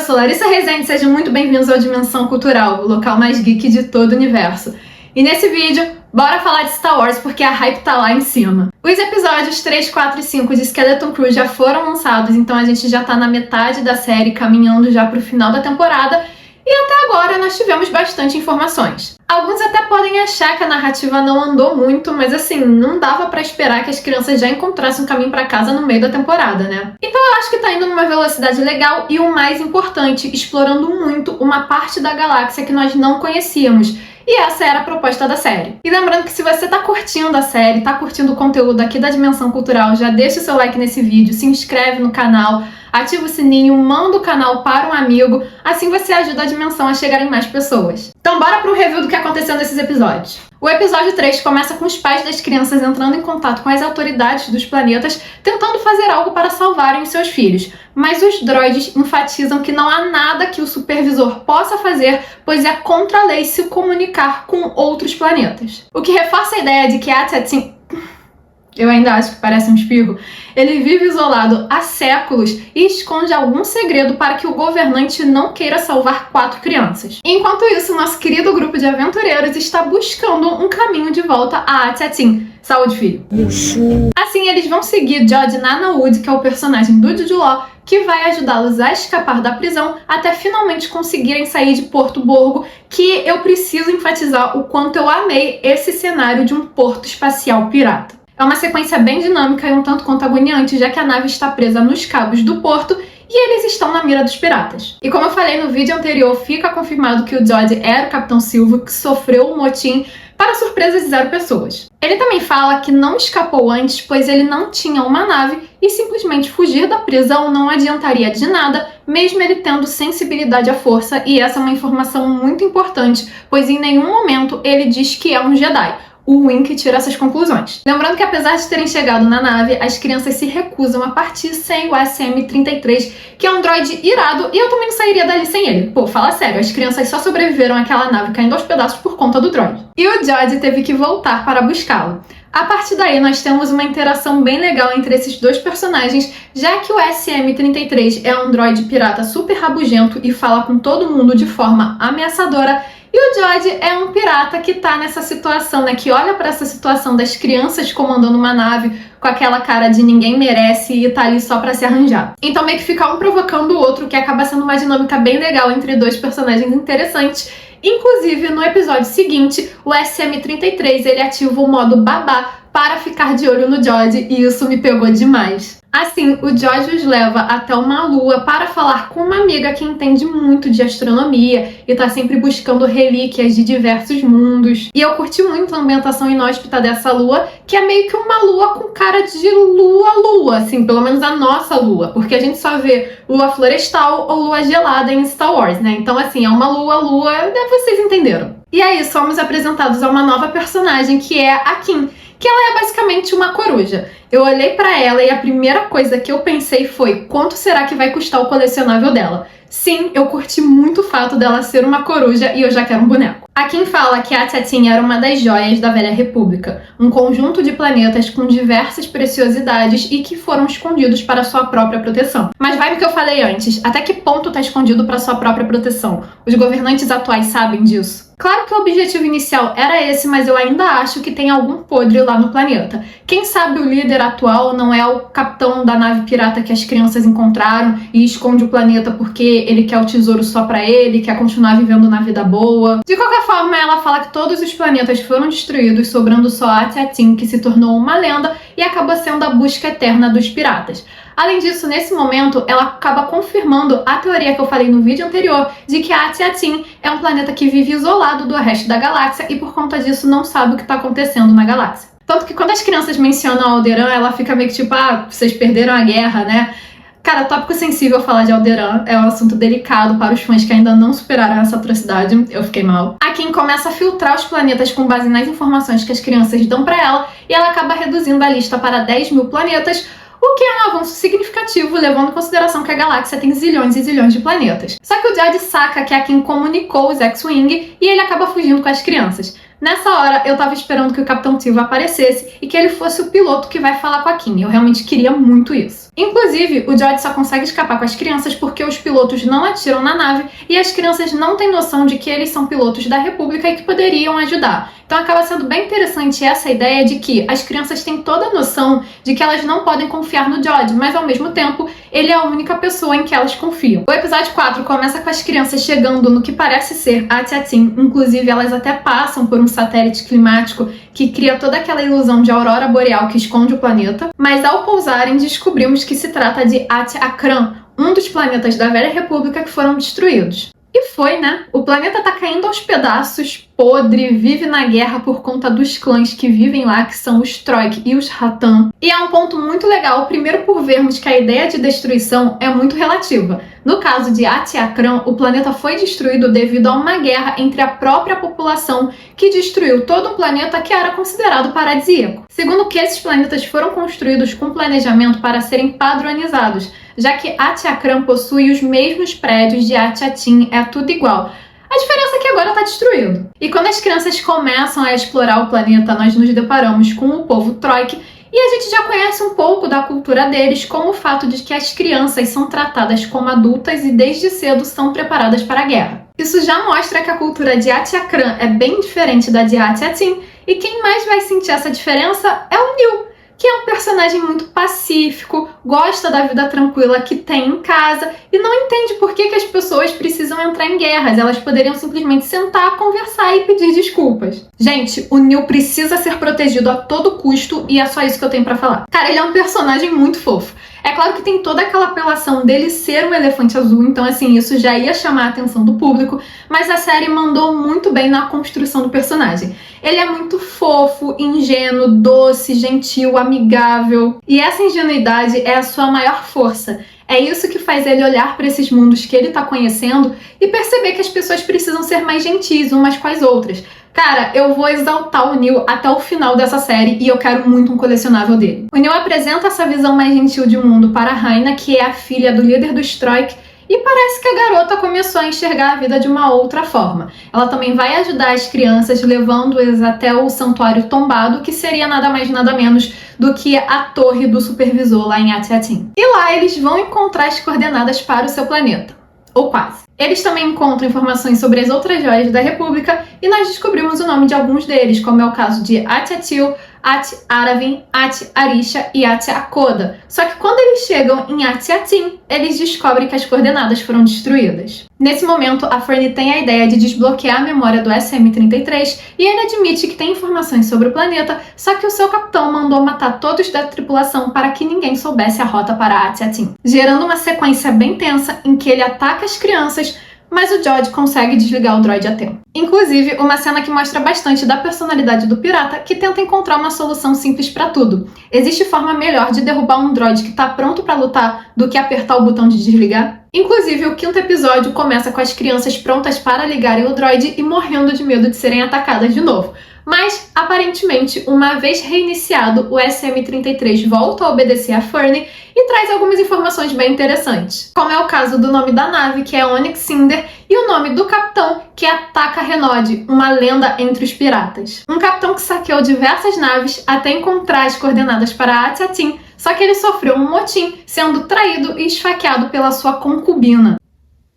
sou Larissa Rezende, sejam muito bem-vindos ao Dimensão Cultural, o local mais geek de todo o universo. E nesse vídeo, bora falar de Star Wars porque a hype tá lá em cima. Os episódios 3, 4 e 5 de Skeleton Crew já foram lançados, então a gente já tá na metade da série, caminhando já pro final da temporada, e até agora nós tivemos bastante informações. Alguns até podem achar que a narrativa não andou muito, mas assim, não dava pra esperar que as crianças já encontrassem um caminho pra casa no meio da temporada, né? Então eu acho que tá indo numa velocidade legal e o mais importante, explorando muito uma parte da galáxia que nós não conhecíamos. E essa era a proposta da série. E lembrando que se você tá curtindo a série, tá curtindo o conteúdo aqui da Dimensão Cultural, já deixa o seu like nesse vídeo, se inscreve no canal, ativa o sininho, manda o canal para um amigo, assim você ajuda a Dimensão a chegar em mais pessoas. Então bora pro review do que aconteceu nesses episódios. O episódio 3 começa com os pais das crianças entrando em contato com as autoridades dos planetas, tentando fazer algo para salvarem os seus filhos. Mas os droides enfatizam que não há nada que o supervisor possa fazer, pois é contra a lei se comunicar com outros planetas. O que reforça a ideia de que At-Atin... eu ainda acho que parece um espirro, ele vive isolado há séculos e esconde algum segredo para que o governante não queira salvar 4 crianças. Enquanto isso, nosso querido grupo de aventureiros está buscando um caminho de volta a At-Atin. Saúde, filho. Assim, eles vão seguir Jod Nanawood, que é o personagem do Jude Law, que vai ajudá-los a escapar da prisão até finalmente conseguirem sair de Porto Borgo, que eu preciso enfatizar o quanto eu amei esse cenário de um porto espacial pirata. É uma sequência bem dinâmica e um tanto quanto agoniante, já que a nave está presa nos cabos do porto e eles estão na mira dos piratas. E como eu falei no vídeo anterior, fica confirmado que o Jod era o Capitão Silva que sofreu o motim para surpresa de 0 pessoas. Ele também fala que não escapou antes, pois ele não tinha uma nave e simplesmente fugir da prisão não adiantaria de nada, mesmo ele tendo sensibilidade à força, e essa é uma informação muito importante, pois em nenhum momento ele diz que é um Jedi. O Wink tira essas conclusões. Lembrando que apesar de terem chegado na nave, as crianças se recusam a partir sem o SM-33, que é um droide irado, e eu também não sairia dali sem ele. Pô, fala sério, as crianças só sobreviveram àquela nave caindo aos pedaços por conta do droide. E o Jod teve que voltar para buscá-lo. A partir daí, nós temos uma interação bem legal entre esses dois personagens, já que o SM-33 é um droide pirata super rabugento e fala com todo mundo de forma ameaçadora, e o Jod é um pirata que tá nessa situação, né? Que olha pra essa situação das crianças comandando uma nave com aquela cara de ninguém merece e tá ali só pra se arranjar. Então meio que fica um provocando o outro, que acaba sendo uma dinâmica bem legal entre dois personagens interessantes. Inclusive, no episódio seguinte, o SM-33 ele ativa o modo babá para ficar de olho no Jod, e isso me pegou demais. Assim, o Jod os leva até uma lua para falar com uma amiga que entende muito de astronomia e tá sempre buscando relíquias de diversos mundos. E eu curti muito a ambientação inóspita dessa lua, que é meio que uma lua com cara de lua-lua, assim, pelo menos a nossa lua, porque a gente só vê lua florestal ou lua gelada em Star Wars, né? Então, assim, é uma lua, vocês entenderam. E aí, somos apresentados a uma nova personagem, que é a Kim, que ela é basicamente uma coruja. Eu olhei pra ela e a primeira coisa que eu pensei foi: quanto será que vai custar o colecionável dela? Sim, eu curti muito o fato dela ser uma coruja e eu já quero um boneco. A Kim fala que At-Atin era uma das joias da Velha República, um conjunto de planetas com diversas preciosidades e que foram escondidos para sua própria proteção. Mas vai no que eu falei antes, até que ponto tá escondido para sua própria proteção? Os governantes atuais sabem disso? Claro que o objetivo inicial era esse, mas eu ainda acho que tem algum podre lá no planeta. Quem sabe o líder atual não é o capitão da nave pirata que as crianças encontraram e esconde o planeta porque ele quer o tesouro só pra ele, quer continuar vivendo na vida boa. De qualquer forma, ela fala que todos os planetas foram destruídos, sobrando só At-Atin, que se tornou uma lenda e acaba sendo a busca eterna dos piratas. Além disso, nesse momento, ela acaba confirmando a teoria que eu falei no vídeo anterior de que At-Atin é um planeta que vive isolado do resto da galáxia e por conta disso não sabe o que está acontecendo na galáxia. Tanto que quando as crianças mencionam Alderaan, ela fica meio que tipo, vocês perderam a guerra, né? Cara, tópico sensível falar de Alderaan, é um assunto delicado para os fãs que ainda não superaram essa atrocidade, eu fiquei mal. A Kim começa a filtrar os planetas com base nas informações que as crianças dão para ela e ela acaba reduzindo a lista para 10 mil planetas, o que é um avanço significativo, levando em consideração que a galáxia tem zilhões e zilhões de planetas. Só que o Jod saca que a Kim comunicou os X-Wing e ele acaba fugindo com as crianças. Nessa hora, eu tava esperando que o Capitão Tilo aparecesse e que ele fosse o piloto que vai falar com a Kim. Eu realmente queria muito isso. Inclusive, o Geordi só consegue escapar com as crianças porque os pilotos não atiram na nave e as crianças não têm noção de que eles são pilotos da República e que poderiam ajudar. Então acaba sendo bem interessante essa ideia de que as crianças têm toda a noção de que elas não podem confiar no Geordi, mas ao mesmo tempo ele é a única pessoa em que elas confiam. O episódio 4 começa com as crianças chegando no que parece ser Atiatin, inclusive elas até passam por um satélite climático que cria toda aquela ilusão de aurora boreal que esconde o planeta, mas ao pousarem descobrimos que se trata de Ati-Akran, um dos planetas da Velha República que foram destruídos. E foi, né? O planeta tá caindo aos pedaços, podre, vive na guerra por conta dos clãs que vivem lá, que são os Troik e os Hatan. E é um ponto muito legal, primeiro por vermos que a ideia de destruição é muito relativa. No caso de Ati-Akran, o planeta foi destruído devido a uma guerra entre a própria população que destruiu todo um planeta que era considerado paradisíaco. Segundo que esses planetas foram construídos com planejamento para serem padronizados, já que Ati-Akran possui os mesmos prédios de Atiatin, é tudo igual. A diferença é que agora está destruído. E quando as crianças começam a explorar o planeta, nós nos deparamos com o povo Troik e a gente já conhece um pouco da cultura deles, como o fato de que as crianças são tratadas como adultas e desde cedo são preparadas para a guerra. Isso já mostra que a cultura de Ati-Akran é bem diferente da de Atiatin, e quem mais vai sentir essa diferença é o Neil, que é um personagem muito pacífico, gosta da vida tranquila que tem em casa e não entende por que as pessoas precisam entrar em guerras. Elas poderiam simplesmente sentar, conversar e pedir desculpas. Gente, o Neil precisa ser protegido a todo custo e é só isso que eu tenho pra falar. Cara, ele é um personagem muito fofo. É claro que tem toda aquela apelação dele ser um elefante azul, então assim, isso já ia chamar a atenção do público, mas a série mandou muito bem na construção do personagem. Ele é muito fofo, ingênuo, doce, gentil, amigável, e essa ingenuidade é a sua maior força. É isso que faz ele olhar para esses mundos que ele tá conhecendo e perceber que as pessoas precisam ser mais gentis umas com as outras. Cara, eu vou exaltar o Neil até o final dessa série e eu quero muito um colecionável dele. O Neil apresenta essa visão mais gentil de mundo para a Raina, que é a filha do líder dos Troik, e parece que a garota começou a enxergar a vida de uma outra forma. Ela também vai ajudar as crianças, levando-as até o Santuário Tombado, que seria nada mais nada menos do que a torre do supervisor lá em Atiatin. E lá eles vão encontrar as coordenadas para o seu planeta. Ou quase. Eles também encontram informações sobre as outras joias da República e nós descobrimos o nome de alguns deles, como é o caso de Atiatil, Ati-Aravin, Ati-Arisha e Ati-Akoda. Só que quando eles chegam em Atiatin, eles descobrem que as coordenadas foram destruídas. Nesse momento, a Fernie tem a ideia de desbloquear a memória do SM-33 e ele admite que tem informações sobre o planeta, só que o seu capitão mandou matar todos da tripulação para que ninguém soubesse a rota para Atiatin, gerando uma sequência bem tensa em que ele ataca as crianças, mas o Geordi consegue desligar o droid a tempo. Inclusive, uma cena que mostra bastante da personalidade do pirata, que tenta encontrar uma solução simples para tudo. Existe forma melhor de derrubar um droid que tá pronto para lutar do que apertar o botão de desligar? Inclusive, o 5º episódio começa com as crianças prontas para ligarem o droid e morrendo de medo de serem atacadas de novo. Mas, aparentemente, uma vez reiniciado, o SM-33 volta a obedecer a Fernie e traz algumas informações bem interessantes. Como é o caso do nome da nave, que é Onyx Cinder, e o nome do capitão, que é Taka Renod, uma lenda entre os piratas. Um capitão que saqueou diversas naves até encontrar as coordenadas para Atiatin, só que ele sofreu um motim, sendo traído e esfaqueado pela sua concubina.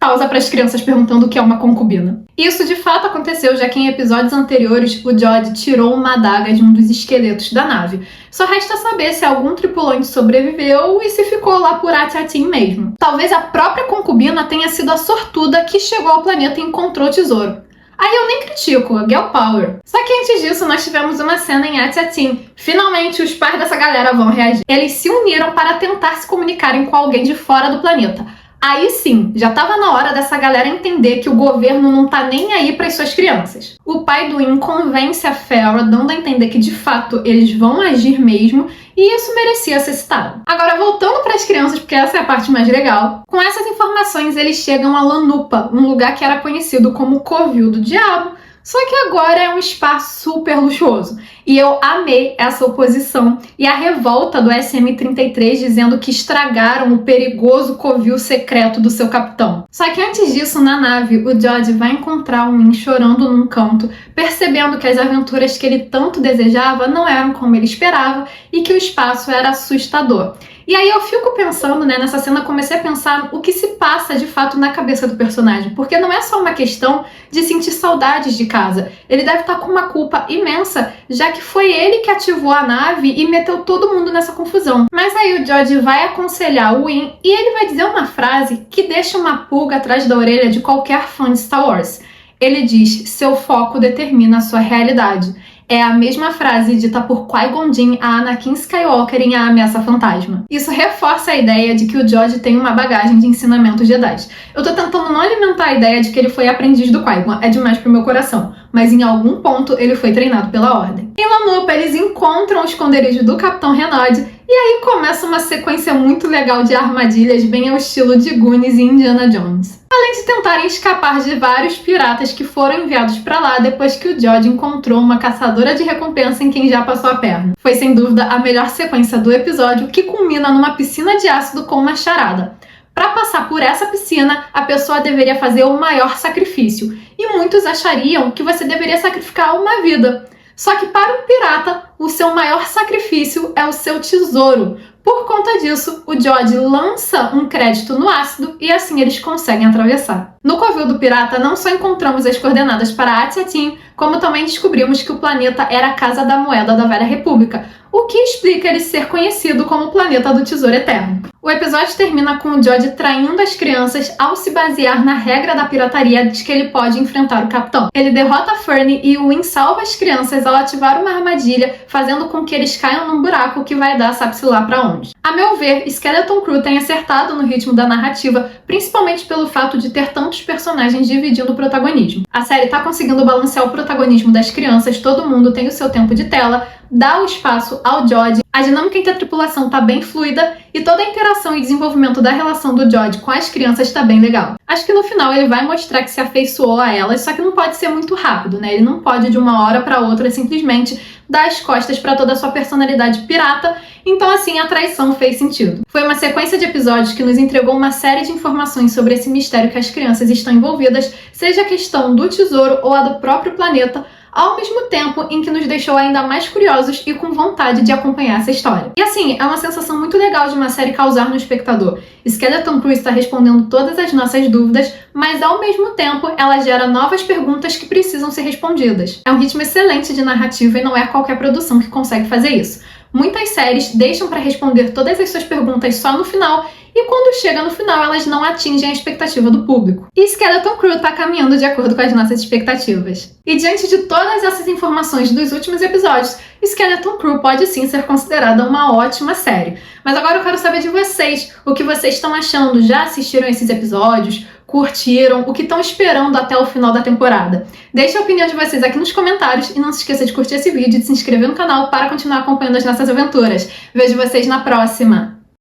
Pausa para as crianças perguntando o que é uma concubina. Isso de fato aconteceu, já que em episódios anteriores o Geordi tirou uma adaga de um dos esqueletos da nave. Só resta saber se algum tripulante sobreviveu e se ficou lá por Atiatin mesmo. Talvez a própria concubina tenha sido a sortuda que chegou ao planeta e encontrou o tesouro. Aí eu nem critico, a Girl Power. Só que antes disso nós tivemos uma cena em Atiatin. Finalmente os pais dessa galera vão reagir. Eles se uniram para tentar se comunicarem com alguém de fora do planeta. Aí sim, já estava na hora dessa galera entender que o governo não tá nem aí para as suas crianças. O pai do In convence a Farrah, dando a entender que de fato eles vão agir mesmo, e isso merecia ser citado. Agora, voltando para as crianças, porque essa é a parte mais legal, com essas informações eles chegam a Lanupa, um lugar que era conhecido como Covil do Diabo, Só que agora é um spa super luxuoso. E eu amei essa oposição e a revolta do SM-33 dizendo que estragaram o perigoso covil secreto do seu capitão. Só que antes disso, na nave, o George vai encontrar o Win chorando num canto, percebendo que as aventuras que ele tanto desejava não eram como ele esperava e que o espaço era assustador. E aí eu fico pensando, nessa cena comecei a pensar o que se passa de fato na cabeça do personagem, porque não é só uma questão de sentir saudades de casa. Ele deve estar com uma culpa imensa, já que foi ele que ativou a nave e meteu todo mundo nessa confusão. Mas aí o George vai aconselhar o Win e ele vai dizer uma frase que deixa uma pulga atrás da orelha de qualquer fã de Star Wars. Ele diz: seu foco determina a sua realidade. É a mesma frase dita por Qui-Gon Jinn a Anakin Skywalker em A Ameaça Fantasma. Isso reforça a ideia de que o George tem uma bagagem de ensinamentos Jedi. Eu tô tentando não alimentar a ideia de que ele foi aprendiz do Qui-Gon, é demais pro meu coração, mas em algum ponto ele foi treinado pela Ordem. Em Lanupa, eles encontram o esconderijo do Capitão Renaud, e aí começa uma sequência muito legal de armadilhas bem ao estilo de Goonies e Indiana Jones. Além de tentarem escapar de vários piratas que foram enviados pra lá depois que o George encontrou uma caçadora de recompensa em quem já passou a perna. Foi sem dúvida a melhor sequência do episódio, que culmina numa piscina de ácido com uma charada. Para passar por essa piscina, a pessoa deveria fazer o maior sacrifício, e muitos achariam que você deveria sacrificar uma vida. Só que para um pirata, o seu maior sacrifício é o seu tesouro. Por conta disso, o George lança um crédito no ácido e assim eles conseguem atravessar. No covil do pirata, não só encontramos as coordenadas para Atiatin, como também descobrimos que o planeta era a Casa da Moeda da Velha República, o que explica ele ser conhecido como o Planeta do Tesouro Eterno. O episódio termina com o George traindo as crianças ao se basear na regra da pirataria de que ele pode enfrentar o capitão. Ele derrota Fernie e o Win salva as crianças ao ativar uma armadilha, fazendo com que eles caiam num buraco que vai dar sabe-se lá pra onde. A meu ver, Skeleton Crew tem acertado no ritmo da narrativa, principalmente pelo fato de ter tantos personagens dividindo o protagonismo. A série tá conseguindo balancear o protagonismo das crianças, todo mundo tem o seu tempo de tela, dá o espaço ao George, a dinâmica entre a tripulação tá bem fluida e toda a interação e desenvolvimento da relação do George com as crianças tá bem legal. Acho que no final ele vai mostrar que se afeiçoou a elas, só que não pode ser muito rápido, Ele não pode de uma hora pra outra simplesmente dar as costas pra toda a sua personalidade pirata, então assim a traição fez sentido. Foi uma sequência de episódios que nos entregou uma série de informações sobre esse mistério que as crianças estão envolvidas, seja a questão do tesouro ou a do próprio planeta, ao mesmo tempo em que nos deixou ainda mais curiosos e com vontade de acompanhar essa história. E assim, é uma sensação muito legal de uma série causar no espectador. Skeleton Crew está respondendo todas as nossas dúvidas, mas ao mesmo tempo ela gera novas perguntas que precisam ser respondidas. É um ritmo excelente de narrativa e não é qualquer produção que consegue fazer isso. Muitas séries deixam para responder todas as suas perguntas só no final, e quando chega no final elas não atingem a expectativa do público. E Skeleton Crew tá caminhando de acordo com as nossas expectativas. E diante de todas essas informações dos últimos episódios, Skeleton Crew pode sim ser considerada uma ótima série. Mas agora eu quero saber de vocês, o que vocês estão achando? Já assistiram esses episódios? Curtiram? O que estão esperando até o final da temporada? Deixe a opinião de vocês aqui nos comentários e não se esqueça de curtir esse vídeo e de se inscrever no canal para continuar acompanhando as nossas aventuras. Vejo vocês na próxima!